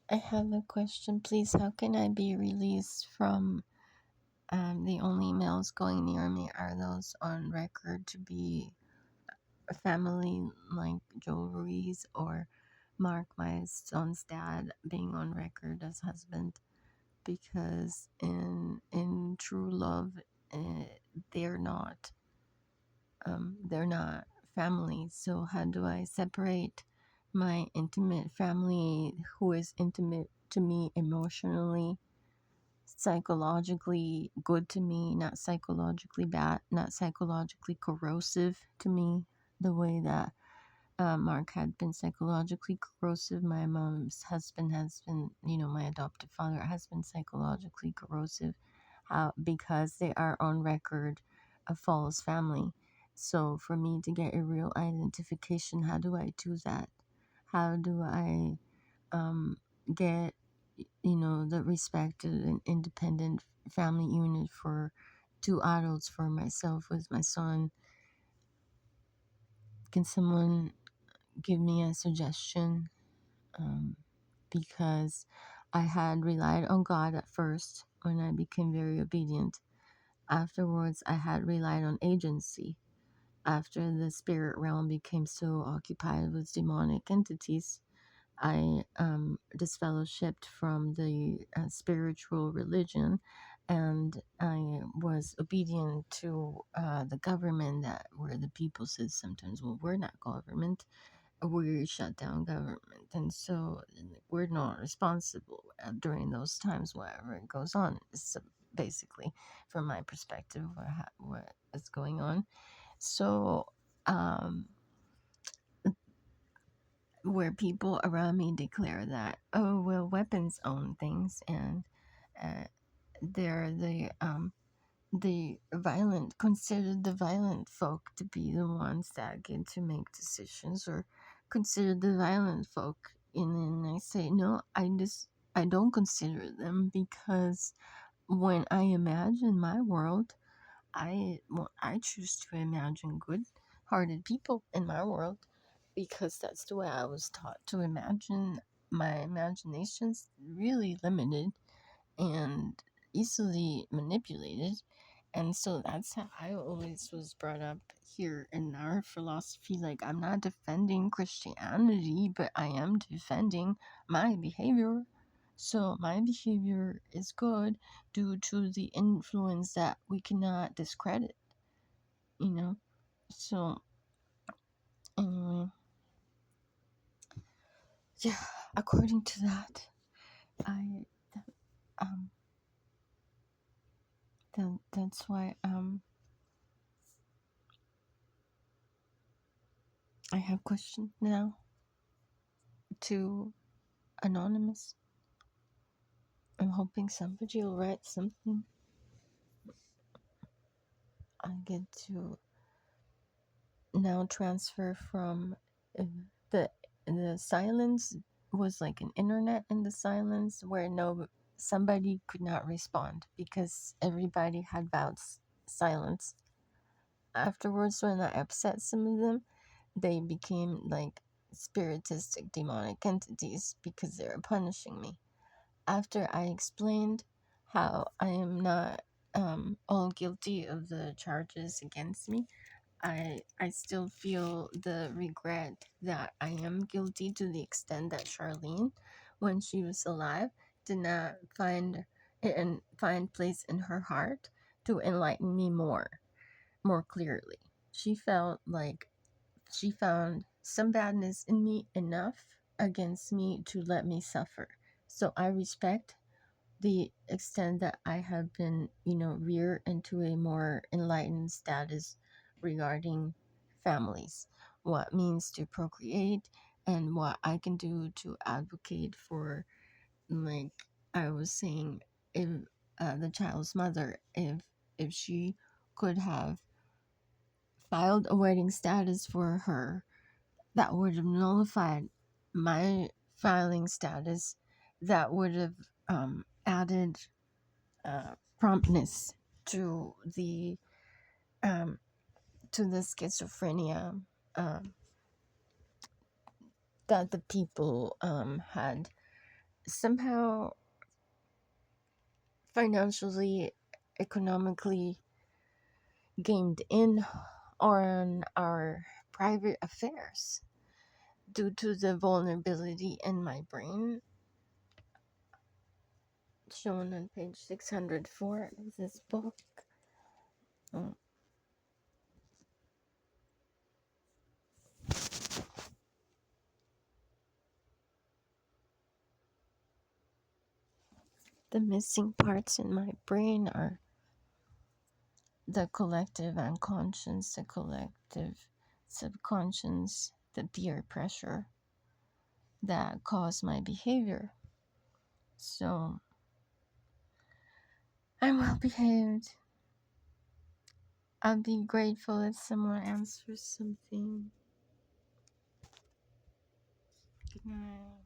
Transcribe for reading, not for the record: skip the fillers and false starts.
I have a question, please. How can I be released from the only males going near me are those on record to be family, like Joe or Mark, my son's dad, being on record as husband? Because in true love, uh, they're not they're not family. So how do I separate my intimate family, who is intimate to me emotionally, psychologically good to me, not psychologically bad, not psychologically corrosive to me, the way that Mark had been psychologically corrosive. My mom's husband has been, my adoptive father has been psychologically corrosive. How? Because they are on record a false family. So for me to get a real identification, how do I do that? How do I get the respected and independent family unit for two adults for myself with my son? Can someone give me a suggestion? um, because I had relied on God at first when I became very obedient. Afterwards, I had relied on agency. After the spirit realm became so occupied with demonic entities, I disfellowshipped from the spiritual religion, and I was obedient to the government, that where the people said sometimes, well, we're not government, we shut down government, and so we're not responsible during those times, whatever it goes on. So basically, from my perspective, what is going on. So um where people around me declare that, oh well, weapons own things, and uh, they're the violent, considered the violent folk to be the ones that get to make decisions, or consider the violent folk. And then I say, no, I don't consider them, because when I imagine my world, I choose to imagine good-hearted people in my world, because that's the way I was taught to imagine. My imagination's really limited and easily manipulated. And so that's how I always was brought up here in our philosophy. Like, I'm not defending Christianity, but I am defending my behavior. So my behavior is good due to the influence that we cannot discredit, you know? So, anyway, yeah, according to that, I, um, that's why, I have questions now to Anonymous. I'm hoping somebody will write something. I get to now transfer from the the silence was like an internet in the silence, where no somebody could not respond because everybody had vowed silence. Afterwards, when I upset some of them, they became like spiritistic demonic entities because they were punishing me. After I explained how I am not all guilty of the charges against me, I still feel the regret that I am guilty, to the extent that Charlene, when she was alive, did not find place in her heart to enlighten me more clearly. She felt like she found some badness in me enough against me to let me suffer. So I respect the extent that I have been, reared into a more enlightened status regarding families, what means to procreate, and what I can do to advocate for, like I was saying, if the child's mother, if she could have filed a wedding status for her, that would have nullified my filing status, that would have added promptness to the um, schizophrenia um, that the people had somehow financially, economically gamed in on our private affairs due to the vulnerability in my brain shown on page 604 of this book. Mm. The missing parts in my brain are the collective unconscious, the collective subconscious, the peer pressure that caused my behavior. So I'm well behaved. I'll be grateful if someone answers something. Good night.